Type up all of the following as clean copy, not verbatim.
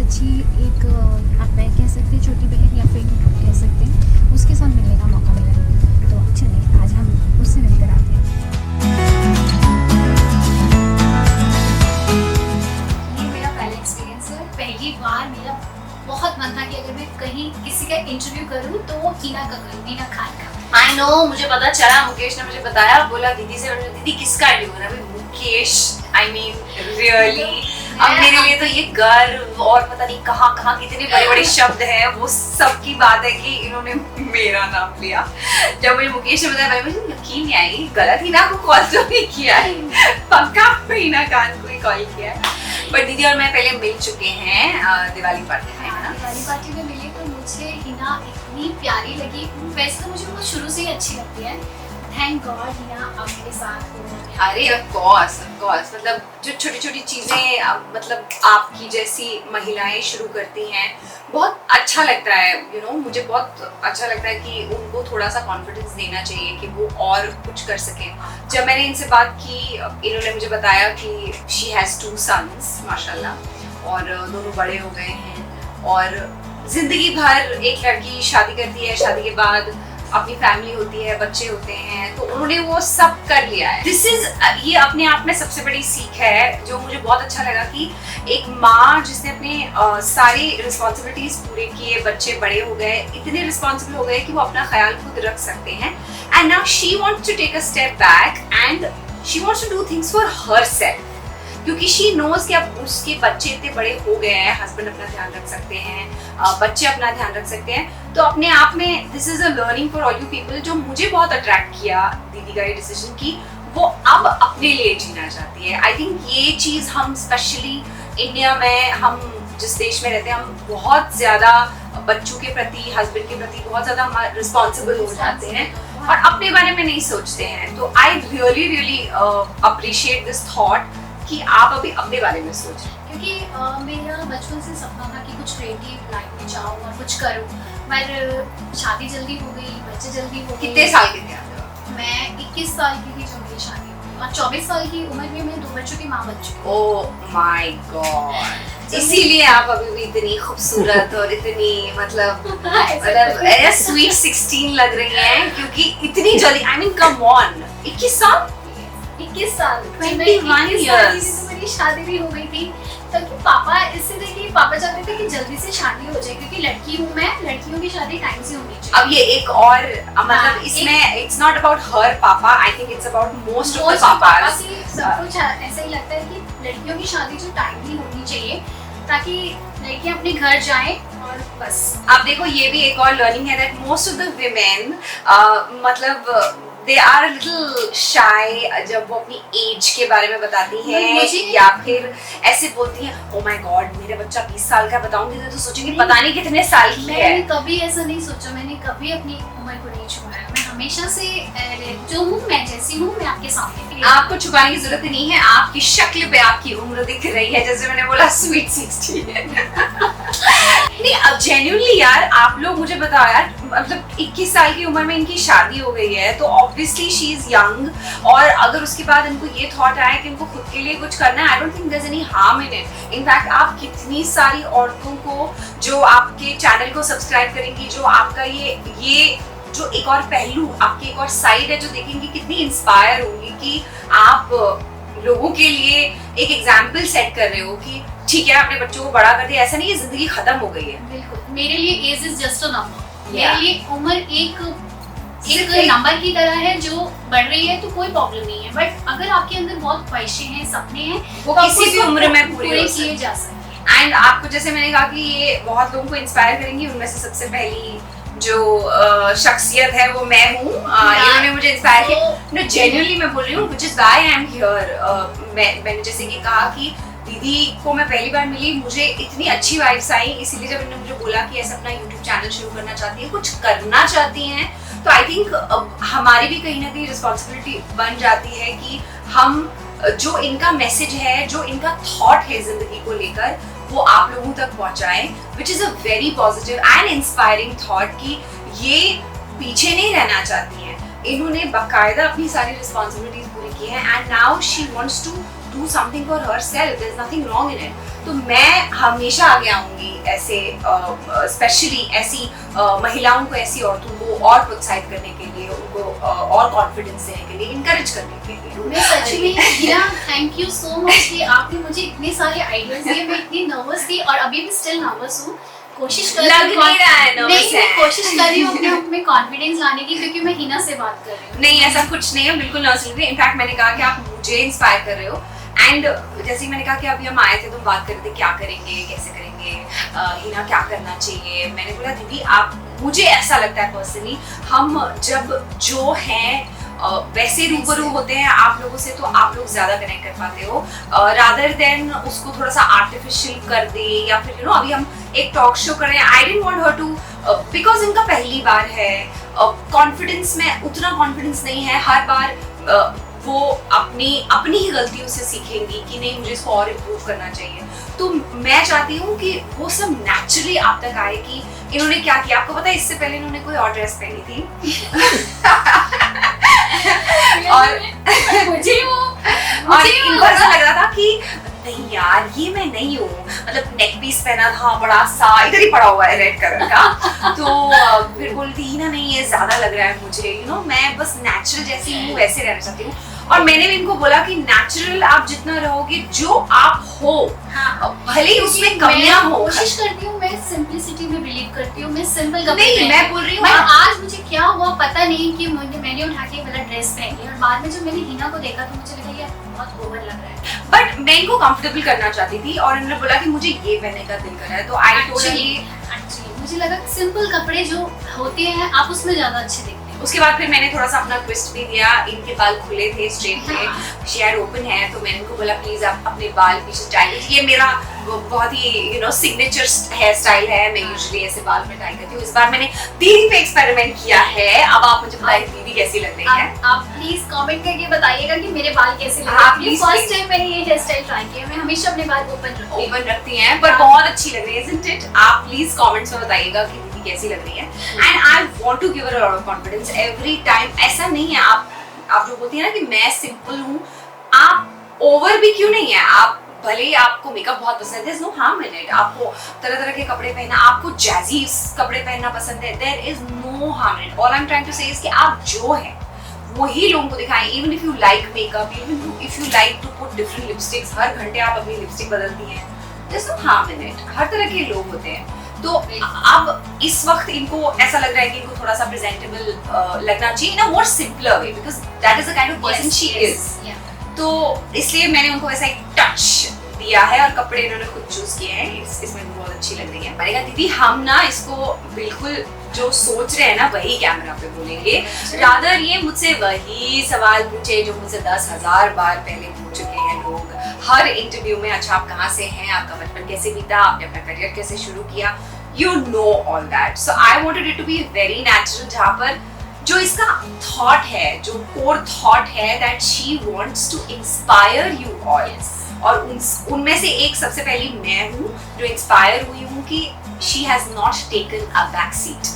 अच्छी एक आप कह सकते हैं छोटी बहन या फिर कह सकते हैं उसके साथ मिलने का मौका मिला है। तो चलिए आज हम उससे मिलकर आते हैं। ये मेरा पहला एक्सपीरियंस है। पहली बार मेरा बहुत मन था कि अगर मैं कहीं किसी का इंटरव्यू करूं तो वो हीना का करूं, हीना खान का। आई नो, मुझे पता चला, मुकेश ने मुझे बताया, बोला दीदी से, दीदी किसका इंटरव्यू करना है? Mukesh, I mean really. अब मेरे लिए तो ये गर्व और पता नहीं कहाँ कहाँ कितने बड़े बड़े शब्द हैं, वो सब की बात है कि इन्होंने मेरा नाम लिया। जब मुझे मुकेश ने बताया मुझे यकीन नहीं आई, गलत ही ना को कॉल तो नहीं किया है, पक्का हीना खान को ही कॉल किया है। पर दीदी और मैं पहले मिल चुके हैं दिवाली पार्टी में, है ना? दिवाली पार्टी में मिले तो मुझे हीना इतनी प्यारी लगी। वैसे तो मुझे वो शुरू से ही अच्छी लगती है। थैंक गॉड हीना अब मेरे साथ हो। अरे ऑफ कोर्स मतलब जो छोटी छोटी चीजें मतलब आपकी जैसी महिलाएं शुरू करती हैं, बहुत अच्छा लगता है। यू नो, मुझे बहुत अच्छा लगता है कि उनको थोड़ा सा कॉन्फिडेंस देना चाहिए कि वो और कुछ कर सकें। जब मैंने इनसे बात की, इन्होंने मुझे बताया कि शी हैज़ 2 sons माशाल्लाह, और दोनों बड़े हो गए हैं और जिंदगी भर एक लड़की शादी करती है, शादी के बाद अपनी फैमिली होती है, बच्चे होते हैं, तो उन्होंने वो सब कर लिया है। ये अपने आप में सबसे बड़ी सीख है जो मुझे बहुत अच्छा लगा कि एक माँ जिसने अपने सारी रिस्पॉन्सिबिलिटीज पूरे किए, बच्चे बड़े हो गए, इतने रिस्पॉन्सिबल हो गए कि वो अपना ख्याल खुद रख सकते हैं। And now she wants to take a step back and she wants to do things for herself, क्योंकि शी नोज कि अब उसके बच्चे इतने बड़े हो गए हैं, हस्बैंड अपना ध्यान रख सकते हैं, बच्चे अपना ध्यान रख सकते हैं। तो अपने आप में this is a learning for all you people. जो मुझे बहुत अट्रैक्ट किया दीदी का ये डिसीजन की वो अब अपने लिए जीना चाहती है। आई थिंक ये चीज़ हम स्पेशली इंडिया में, हम जिस देश में रहते हैं, हम बहुत ज़्यादा बच्चों के प्रति, हस्बैंड के प्रति बहुत ज़्यादा रिस्पॉन्सिबल हो जाते हैं और अपने बारे में नहीं सोचते हैं। तो I really appreciate this thought कि आप अभी अपने बारे में सोचें। क्योंकि मेरा बचपन से सपना था कि कुछ क्रिएटिव लाइफ में जाऊँ और कुछ करूँ, पर शादी जल्दी हो गई, बच्चे जल्दी हो गए। कितने साल के थे आप? मैं 21 साल की थी जब मेरी शादी हुई और 24 साल की उम्र में मैं 2 बच्चों की माँ बन चुकी। ओह माय गॉड, इसीलिए आप अभी भी इतनी खूबसूरत और इतनी मतलब स्वीट 16 लग रही हैं, क्योंकि इतनी जल्दी, आई मीन कम ऑन, 21 साल 21 साल 21 years तो मेरी शादी भी हो गई थी। क्योंकि पापा इससे देखिए, पापा चाहते थे कि जल्दी से शादी हो जाए, क्योंकि लड़की हूँ मैं, लड़कियों की शादी टाइम से होनी चाहिए। अब ये एक और मतलब इसमें इट्स नॉट अबाउट हर पापा, आई think it's about most of the papa's. सब कुछ ऐसा ही लगता है कि लड़कियों की शादी जो टाइमली होनी चाहिए ताकि लड़कियां अपने घर जाएं और बस। अब देखो, ये भी एक और लर्निंग है that most of the women मतलब दे आर अ लिटिल शाय जब वो अपनी एज के बारे में बताती हैं, या फिर ऐसे बोलती हैं ओ माय गॉड मेरा बच्चा 20 साल का, बताऊंगी तो सोचेंगे पता नहीं कितने साल की है। मैंने कभी ऐसा नहीं सोचा, मैंने कभी अपनी उम्र को नहीं छुपाया। मैं हमेशा से जो हूँ, मैं जैसी हूँ, मैं आपके सामने। आपको छुपाने की जरूरत नहीं है, आपकी शक्ल पे आपकी उम्र दिख रही है, जैसे मैंने बोला स्वीट 16। नहीं, अब जेन्युइनली यार, आप लोग मुझे बताओ यार, मतलब 21 साल की उम्र में इनकी शादी हो गई है, तो ऑब्वियसली शी इज यंग, और अगर उसके बाद इनको ये थॉट आया कि इनको खुद के लिए कुछ करना है, I don't think there is any harm in it. In fact आप कितनी सारी औरतों को जो आपके चैनल को सब्सक्राइब करेंगी, जो आपका ये जो एक और पहलू, आपकी एक और साइड है जो देखेंगी, कितनी इंस्पायर होंगी कि आप लोगों के लिए एक एग्जाम्पल सेट कर रहे हो कि ठीक है अपने बच्चों को बड़ा कर दिया, ऐसा नहीं है जिंदगी खत्म हो गई है। बिल्कुल, मेरे लिए age is just a number. मेरे लिए उम्र एक नंबर की तरह है जो बढ़ रही है, तो कोई प्रॉब्लम नहीं है। बट अगर आपके अंदर बहुत ख्वाहिशें हैं, सपने हैं, वो तो किसी भी उम्र में पूरे किए जा सकते हैं। एंड आपको, जैसे मैंने कहा कि ये बहुत लोगों को इंस्पायर करेंगी, उनमें से सबसे पहली जो शख्सियत है वो मैं हूँ। इन्होंने मुझे इंस्पायर किया। जेन्युइनली मैं बोल रही हूँ, which is why I am here. मैंने जैसे कि कहा कि दीदी को मैं पहली बार मिली, मुझे इतनी अच्छी वाइब्स आई, इसीलिए जब इन्होंने मुझे बोला कि ऐसा अपना यूट्यूब चैनल शुरू करना चाहती है, कुछ करना चाहती हैं, तो आई थिंक हमारी भी कहीं ना कहीं रिस्पॉन्सिबिलिटी बन जाती है कि हम जो इनका मैसेज है, जो इनका थॉट है जिंदगी को लेकर, वो आप लोगों तक पहुंचाएं, which is a very positive and inspiring thought कि ये पीछे नहीं रहना चाहती हैं। इन्होंने बाकायदा अपनी सारी रिस्पॉन्सिबिलिटीज पूरी की हैं and now she wants to do something for herself. There's nothing wrong in it. तो मैं हमेशा आगे आऊंगी ऐसे स्पेशली ऐसी महिलाओं को, ऐसी औरतों को और प्रोत्साहित करने के लिए, उनको और कॉन्फिडेंस देने के लिए, इनकरेज करने के लिए। मैं सच में हीरा, थैंक यू सो मच कि आपने मुझे इतने सारे आइडियाज दिए। मैं इतनी नर्वस थी और अभी भी स्टिल नर्वस हूँ। कोशिश कर लग नहीं रहा है nervous नहीं, है। मैं कोशिश कर रही हूँ अपने आप में कॉन्फिडेंस लाने की, क्योंकि मैं हिना से बात कर रही हूँ। नहीं, ऐसा कुछ नहीं है, बिल्कुल नर्वस नहीं। इनफैक्ट मैंने कहा कि आप मुझे इंस्पायर कर रहे हो। एंड जैसे ही मैंने कहा कि अभी हम आए थे तो बात कर रहे थे क्या करेंगे, कैसे करेंगे, हिना क्या करना चाहिए। मैंने बोला दीदी आप, मुझे ऐसा लगता है पर्सनली, हम जब जो हैं वैसे रूबरू होते हैं आप लोगों से, तो आप लोग ज्यादा कनेक्ट कर पाते हो रादर देन उसको थोड़ा सा आर्टिफिशियल कर दे, या फिर अभी हम एक टॉक शो कर रहे हैं। I didn't want her to, because इनका पहली बार है, कॉन्फिडेंस में उतना कॉन्फिडेंस नहीं है। हर बार वो अपनी ही गलतियों से सीखेंगी कि नहीं मुझे इसको और इम्प्रूव करना चाहिए। तो मैं चाहती हूँ कि वो सब नेचुरली आप तक आए कि इन्होंने क्या किया। आपको पता है इससे पहले इन्होंने कोई और ड्रेस पहनी थी और इनको ऐसा लग रहा था कि नहीं यार ये मैं नहीं हूँ, मतलब नेक पीस पहना था बड़ा सा, इधर ही पड़ा हुआ है रेड कलर का। तो फिर बोलती ही ना नहीं ये ज्यादा लग रहा है मुझे, मैं बस नेचुरल जैसी हूँ वैसे रहना चाहती हूँ। और मैंने भी इनको बोला कि नेचुरल आप जितना रहोगे, जो आप हो, हाँ, भले ही उसमें कमियां हो। कोशिश करती हूँ, मैं सिंपलिसिटी में बिलीव करती हूँ। मैं सिंपल कपड़े नहीं, मैं बोल रही हूँ आज मुझे क्या हुआ पता नहीं कि मैंने उठा के वाला ड्रेस पहन लिया और बाद में जब मैंने हिना को देखा तो मुझे लगा यार बहुत ओवर लग रहा है। बट मैं इनको कंफर्टेबल करना चाहती थी और इन्होंने बोला कि मुझे ये पहनने का दिल कर रहा है, तो आई एक्चुअली मुझे लगा सिंपल कपड़े जो होते हैं आप उसमें ज्यादा अच्छे दिखते हैं। उसके बाद फिर मैंने थोड़ा सा अपना ट्विस्ट भी दिया। इनके बाल खुले थे, स्ट्रेट थे, शेयर ओपन है, तो मैंने इनको बोला प्लीज आप अपने बाल पीछे स्टाइल कीजिए। ये मेरा बहुत ही सिग्नेचर हेयर स्टाइल है, मैं यूजुअली ऐसे बाल में टाई करती हूँ। इस बार मैंने दीदी पे एक्सपेरिमेंट किया है। अब आप मुझे बताइए दीदी कैसी लग रही है। आप प्लीज कमेंट करके बताइएगा कि मेरे बाल कैसे लग रहे हैं। फर्स्ट टाइम मैंने ये हेयर स्टाइल ट्राई किया। मैं हमेशा अपने बाल ओपन रखती हैं, पर बहुत अच्छी लग रही है, isn't it? आप प्लीज कमेंट्स में बताइएगा कि दीदी कैसी लग रही है। And I want to give her a lot of confidence every time. ऐसा नहीं है आप जो बोलती है ना कि मैं सिंपल हूँ, आप ओवर भी क्यों नहीं है। आप भले ही आपको मेकअप बहुत पसंद है, there's no harm in it, आपको तरह तरह के कपड़े पहनना, आपको जैजी कपड़े पहनना पसंद है, there is no harm in it. All I'm trying to say is कि आप जो हैं वही लोगों को दिखाएं। Even if you like makeup, even if you like to put different lipsticks, हर घंटे आप अपनी लिपस्टिक बदलती हैं, there's no harm in it. हर तरह के लोग होते हैं। तो अब इस वक्त इनको ऐसा लग रहा है कि इनको थोड़ा सा प्रेजेंटेबल लगना चाहिए in a more simpler way, because that is the kind of person she is. तो इसलिए मैंने उनको वैसा एक टच दिया है और कपड़े इन्होंने खुद चूज किए हैं। इसमें बहुत अच्छी लग रही है। मैंने कहा दीदी हम ना इसको बिल्कुल जो सोच रहे हैं ना वही कैमरा पे बोलेंगे, रादर ये मुझसे वही सवाल पूछे जो मुझसे 10,000 बार पहले पूछ चुके हैं लोग हर इंटरव्यू में। अच्छा आप कहाँ से हैं, आपका बचपन कैसे बीता, आपने अपना करियर कैसे शुरू किया, you know all that. So I wanted it to be very natural, जहाँ पर जो इसका थॉट है, जो कोर थॉट है, that she wants to inspire you all. और उनमें से एक सबसे पहली मैं हूँ जो इंस्पायर हुई हूँ कि she has not taken a back seat.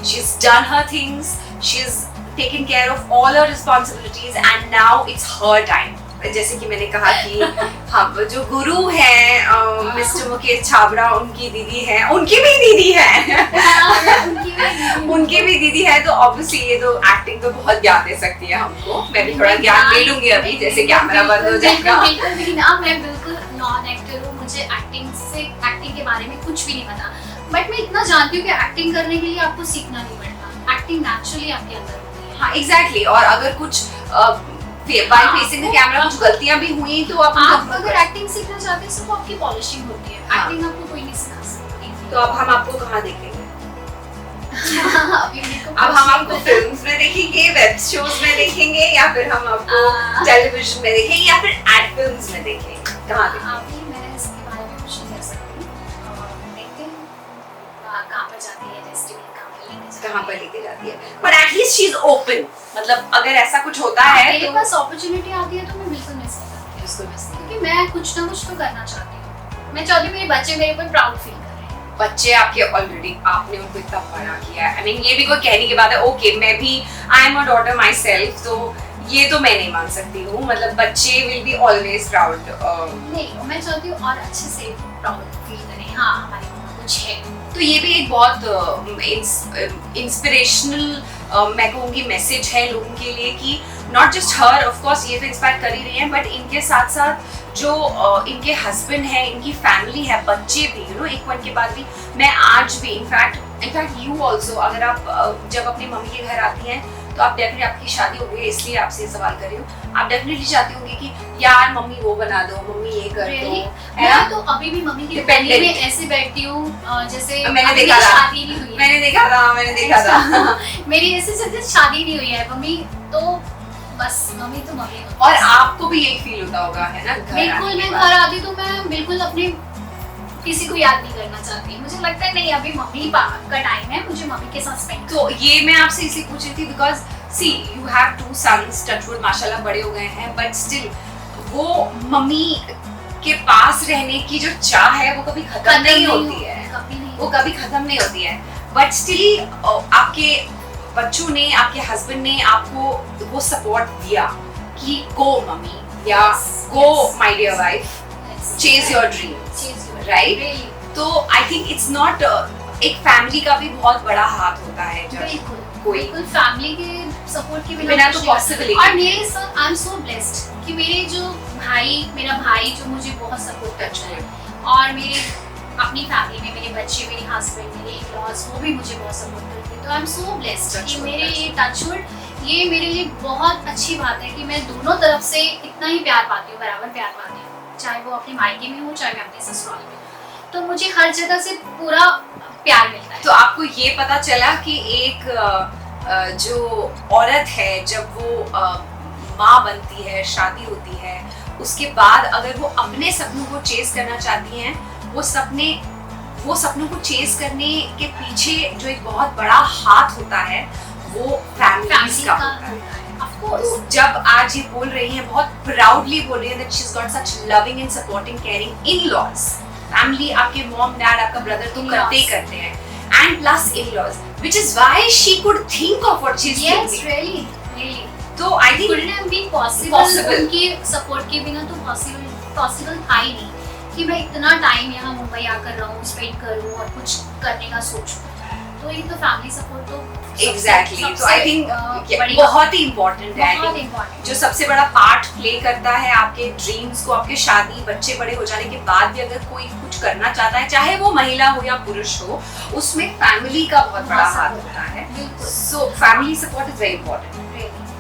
She's done her things, she's taken care of all her responsibilities and now it's her time. जैसे कि मैंने कहा कि हम जो गुरु हैं मिस्टर मुकेश छाबड़ा, उनकी दीदी है, उनकी भी दीदी है उनकी भी दीदी है। तो ऑब्वियसली ये तो एक्टिंग पे बहुत ज्ञान दे सकती है हमको। मैं भी थोड़ा ज्ञान ले लूंगी अभी जैसे कैमरा बंद हो जाएगा। बिल्कुल भी ना, मैं बिल्कुल नॉन एक्टर हूँ, मुझे एक्टिंग के बारे में कुछ भी नहीं पता। बट मैं इतना जानती हूँ कि एक्टिंग करने के लिए आपको सीखना नहीं पड़ता, एक्टिंग नेचुरली आपके अंदर होती है। हाँ एग्जैक्टली। और अगर कुछ बाय फेसिंग द कैमरा कुछ गलतियां भी हुई तो आप अगर एक्टिंग सीखना चाहते हैं तो आपकी पॉलिशिंग होती है। एक्टिंग आपको कोई नहीं सिखा सकता। तो अब हम आपको कहाँ देखेंगे? अब हम आपको फिल्म्स में देखेंगे, वेब शोज में देखेंगे, या फिर हम आपको टेलीविजन में देखेंगे, या फिर एड फिल्म्स में देखेंगे? कहाँ देखेंगे? अभी मैं इसके बारे में कुछ नहीं कह सकती हूँ। देखते हैं कहाँ पर जाती है डेस्टिनी, कहाँ पर लेके जाती है। But at least she's open. मतलब अगर ऐसा कुछ होता है मेरे पास अपॉर्चुनिटी आती है तो मैं बिल्कुल मिस नहीं करती उसको, क्योंकि मैं कुछ ना कुछ तो करना चाहती हूँ। मैं चाहती हूँ मेरे बच्चे मेरे ऊपर प्राउड फील करें। बच्चे आपके ऑलरेडी, आपने उनको इतना बड़ा किया है। I mean, ये भी कोई कहने की बात है। ओके मैं भी, I am a daughter my self, तो ये तो मैं नहीं मान सकती हूँ, मतलब बच्चे विल बी ऑलवेज प्राउड। नहीं, मैं चाहती हूँ और अच्छे से प्राउड फील करें, हाँ हमारी मम्मा कुछ है। तो ये भी एक बहुत इंस्पिरेशनल मैं कहूँगी मैसेज है लोगों के लिए कि not just her, of course ये तो इंस्पायर कर ही रही हैं, बट इनके साथ साथ जो इनके हस्बैंड है, इनकी फैमिली है, बच्चे भी, यू नो, एक पॉइंट के बाद भी मैं आज भी इनफैक्ट यू ऑल्सो, अगर आप जब अपनी मम्मी के घर आती हैं तो आप डेफिनेटली, आपकी शादी हो गई इसलिए आपसे सवाल कर रही हूँ, आप डेफिनेटली चाहती होंगी कि यार मम्मी वो बना दो, मम्मी ये कर दो, है ना? मैं तो अभी भी मम्मी की फैमिली में ऐसे बैठती हूँ जैसे मैंने देखा था, शादी नहीं हुई है। मैंने देखा था मेरी ऐसे जैसे शादी नहीं हुई है मम्मी, तो बस मम्मी तो मम्मी। और आपको भी यही फील होता होगा, है ना? बिल्कुल, मैं घर आती तो मैं बिल्कुल अपने किसी को याद नहीं करना चाहती, मुझे लगता है नहीं अभी मम्मी का टाइम है, मुझे मम्मी के साथ स्पेंड। तो ये मैं आपसे इसलिए पूछ रही थी because see you have 2 sons, touchwood माशाल्लाह बड़े हो गए हैं, बट स्टिल वो मम्मी के पास रहने की जो चाह है वो कभी खत्म नहीं होती है, वो कभी खत्म नहीं होती है। बट स्टिल आपके बच्चों ने, आपके हस्बैंड ने आपको वो सपोर्ट दिया कि गो मम्मी, या go my dear wife, chase your dream, right? तो आई थिंक इट्स नॉट, एक फैमिली का भी बहुत बड़ा हाथ होता है जब कोई फैमिली के सपोर्ट के बिना तो पॉसिबल ही। और मेरे साथ आई एम सो ब्लेस्ड कि मेरा भाई जो मुझे बहुत सपोर्ट करता है, और मेरे अपनी फैमिली में मेरे बच्चे, मेरे हस्बैंड, मेरे इन-लॉज, वो भी मुझे बहुत सपोर्ट करते हैं। तो आई एम सो ब्लेस्ड कि मेरे ये टचवुड, ये मेरे लिए बहुत अच्छी बात है कि मैं दोनों तरफ से इतना ही प्यार पाती हूँ, बराबर प्यार पाती हूँ, चाहे वो अपने मायके में हो, चाहे मैं अपने ससुराल में हूँ, तो मुझे हर जगह से पूरा प्यार मिलता है। तो आपको ये पता चला कि एक जो औरत है जब वो माँ बनती है, शादी होती है, उसके बाद अगर वो अपने सपनों को चेज करना चाहती हैं, वो सपनों को चेज करने के पीछे जो एक बहुत बड़ा हाथ होता है वो फैमिलीज का होता है। तो जब आज ये बोल रही हैं, बहुत प्राउडली बोल रही हैं that she's got such loving and supporting, caring in-laws, family, आपके मॉम डैड, आपका ब्रदर तो करते ही करते हैं, and plus in-laws, which is why she could think of what she's doing. Yes, really. तो I think couldn't have been possible. उनके support के बिना तो पॉसिबल था ही नहीं कि मैं इतना टाइम यहाँ मुंबई आकर रहूँ, स्पेंड करूँ और कुछ करने का सोचूं। तो ये तो फैमिली सपोर्ट तो एग्जैक्टली, तो आई थिंक बहुत ही इम्पोर्टेंट है, जो सबसे बड़ा पार्ट प्ले करता है आपके ड्रीम्स को, आपके शादी, बच्चे बड़े हो जाने के बाद भी अगर कोई कुछ करना चाहता है, चाहे वो महिला हो या पुरुष हो, उसमें फैमिली का बहुत बड़ा हाथ होता है। So family support is very important.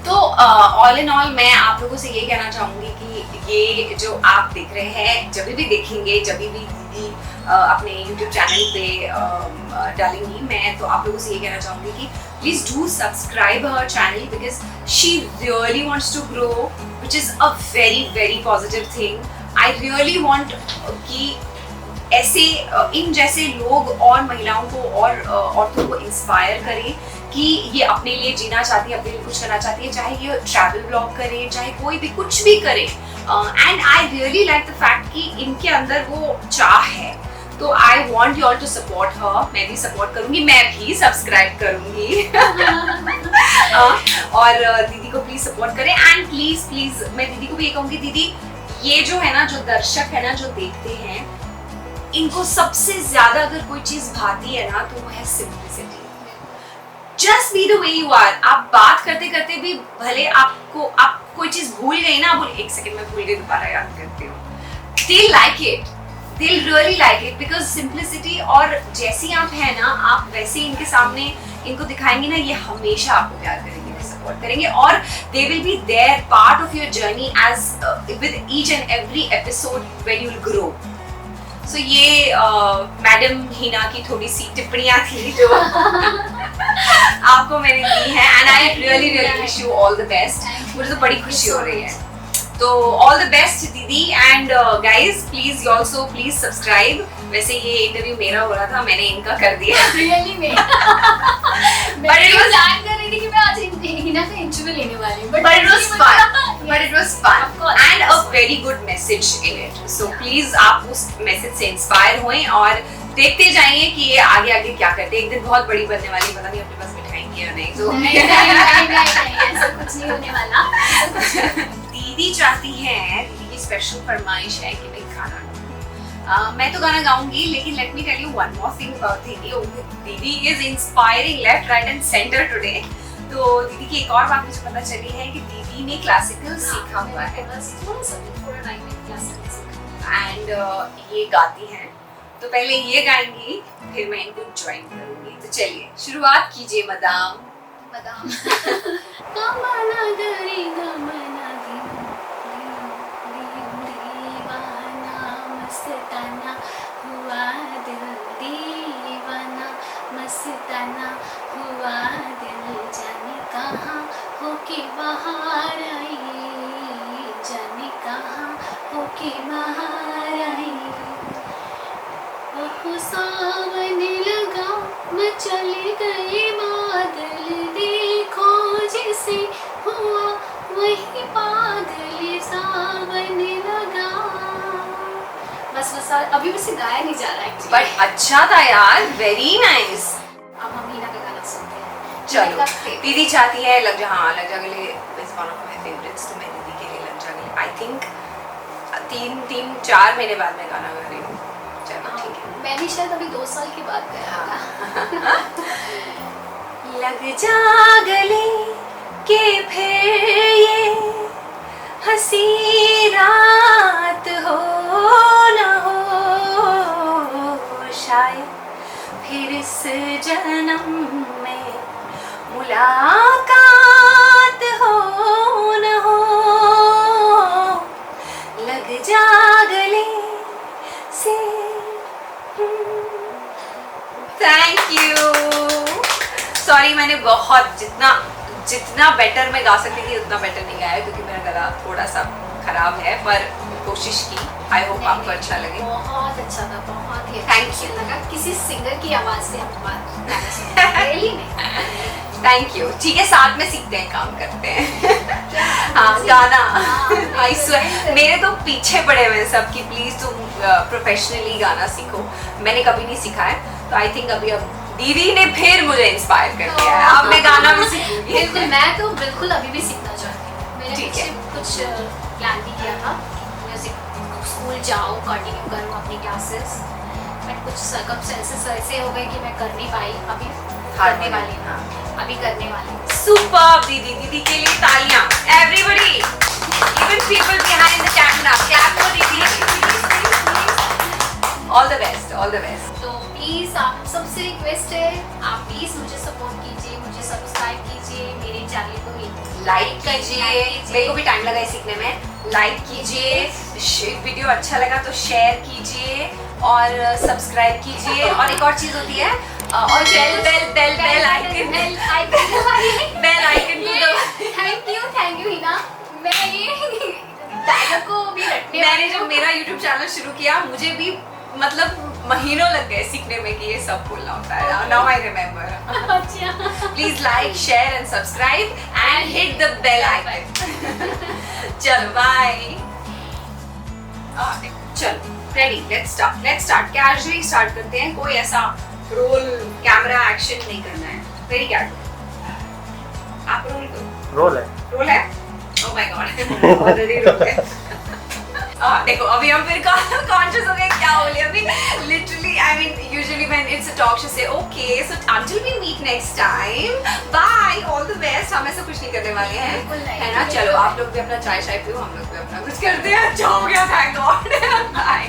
तो ऑल इन ऑल मैं आप लोगों से ये कहना चाहूंगी कि ये जो आप देख रहे हैं, जब भी देखेंगे, जब भी दीदी अपने YouTube चैनल पे डालेंगी, मैं तो आप लोगों से ये कहना चाहूंगी कि please do subscribe her channel because she really wants to grow, which is a very very positive thing. I really want कि ऐसे इन जैसे लोग और महिलाओं को और औरतों को इंस्पायर करें कि ये अपने लिए जीना चाहती है, अपने लिए कुछ करना चाहती है, चाहे ये ट्रैवल ब्लॉग करे, चाहे कोई भी कुछ भी करे। And I really like the fact कि इनके अंदर वो चाह है, तो I want you all to support her. मैं भी सपोर्ट करूंगी, मैं भी सब्सक्राइब करूंगी और दीदी को प्लीज सपोर्ट करें। एंड प्लीज प्लीज मैं दीदी को भी ये कहूंगी, दीदी ये जो है ना, जो दर्शक है ना, जो देखते हैं, इनको सबसे ज्यादा अगर कोई चीज भाती है ना तो वो है simplicity. Just be the way you are. आप बात करते करते भी भले आप कोई चीज भूल गई ना, बोले एक सेकंड में भूल गई, दोबारा याद करती हूँ, they'll like it, they'll really like it because simplicity, और जैसी आप है ना, आप वैसे इनके सामने इनको दिखाएंगे ना, ये हमेशा आपको प्यार करेंगे, सपोर्ट करेंगे, और they will be there part of your journey as with each and every episode when you'll grow. So ये मैडम हिना की थोड़ी सी टिप्पणियां थी जो आपको मैंने दी है, and I really really wish you all the best. मुझे तो बड़ी खुशी हो रही है, तो ऑल द बेस्ट दीदी। And guys please also please subscribe. वैसे ये इंटरव्यू मेरा हो रहा था, मैंने इनका कर दिया रियली में but it was प्लान कर रही थी कि मैं आज हिना का इंटरव्यू लेने वाली हूं, but it was fun and a very good message in it. So please आप उस मैसेज से इंस्पायर होएं और देखते जाइए कि ये आगे आगे क्या करते हैं। एक दिन बहुत बड़ी बनने वाली, पता नहीं अपने पास मिठाई किया नहीं तो नहीं, ऐसा कुछ नहीं होने वाला। दीदी चाहती है, दीदी की स्पेशल फरमाइश है कि मैं गाना गाऊं। मैं तो गाना गाऊंगी, लेकिन let me tell you one more thing about दीदी। दीदी is inspiring left right and centre today. तो दीदी की एक और बात मुझे पता चली है कि दीदी ने क्लासिकल सीखा हुआ है थोड़ा टाइम में क्लासिकल सीखा। एंड ये गाती हैं। तो पहले ये गाएंगी, फिर मैं इनको ज्वाइन करूंगी। तो चलिए शुरुआत कीजिए मदाम। बादाम गमना गरी गमना दीवाना मस्ताना हुआ दिल दीवाना मस्ताना हुआ दिल जाने कहाँ हो के बाहर आई जाने कहाँ हो के बाहर आई सावन लगा मैं चले गए बादल देखो जैसे हुआ वही बादल सावन लगा। बस अभी मुझसे गाया नहीं जा रहा है बट अच्छा था यार, वेरी नाइस। अब हम हीना का गाना सुनते हैं। चलो दीदी चाहती है लग जा, हाँ लग जा गले is one of my favourites. तो मैं दीदी के लिए लग जा गले आई थिंक 3-4 महीने बाद मैं गाना गा रही हूँ। चलो ठीक है। मैंने शायद अभी 2 साल के बाद गाया होगा। लग जा गले के फिर ये हंसी रात हो न हो, शायद फिर इस जन्म में मुलाकात हो न हो। लग जा गले से। Thank you. सॉरी, मैंने बहुत जितना बेटर मैं गा सकती थी उतना बेटर नहीं गाया, क्योंकि मेरा गला थोड़ा सा खराब है, पर कोशिश की। आई होप आपको अच्छा लगे। बहुत अच्छा था, बहुत ही Thank you. लगा। किसी सिंगर की आवाज से हम गाना सुना रियली में। Thank you. ठीक है, साथ में सीखते हैं, काम करते हैं। हाँ गाना, आई स्वेयर मेरे तो पीछे पड़े हुए हैं सब कि प्लीज तुम प्रोफेशनली गाना सीखो। मैंने कभी नहीं सीखा है, तो आई थिंक अभी अब दीदी ने फिर मुझे इंस्पायर कर दिया है। अब मैं गाना भी सीखूंगी। बिल्कुल, मैं तो बिल्कुल अभी भी सीखना चाहती हूँ। मैंने ठीक है। कुछ प्लान भी किया था, म्यूजिक स्कूल जाऊँ, कंटिन्यू करूँ अपनी क्लासेस, बट कुछ सर्कमस्टेंसेस ऐसे हो गए कि मैं कर नहीं पाई। अभी करने वाली हूँ, अभी करने वाली हूँ। सुपर्ब दीदी, दीदी के लिए तालियां। Everybody, even people behind the camera, clap for didi. All the best, all the best. तो प्लीज आप सबसे रिक्वेस्ट है, आप प्लीज मुझे सपोर्ट कीजिए, मुझे सब्सक्राइब कीजिए, मेरे चैनल को लाइक कीजिए। मेरे को भी टाइम लगा है सीखने में। लाइक कीजिए, वीडियो अच्छा लगा तो शेयर कीजिए और सब्सक्राइब कीजिए। और एक और चीज होती है, और bell icon thank you Hina. मैं ये डायलॉग को भी रटने मैंने जब मेरा YouTube चैनल शुरू किया, मुझे भी मतलब महीनों लग गए सीखने में कि ये सब बोलना होता है। Now I remember. अच्छा, please like, share and subscribe and hit the bell icon. चलो बाय। चलो ready, let's start. Casually start करते हैं। कोई ऐसा रोल कैमरा एक्शन नहीं करना है। Very casual. आप रोल करो। रोल है। Oh my God, already role है। देखो अभी हम फिर कॉन्शियस हो गए क्या बोले अभी। Literally I mean usually when it's a talk show से okay so until we meet next time, bye, all the best. हम ऐसा कुछ नहीं करने वाले हैं, है ना। चलो आप लोग भी अपना चाय पियो, हम लोग भी अपना कुछ करते हैं। अच्छा हो गया, थैंक गॉड। बाय।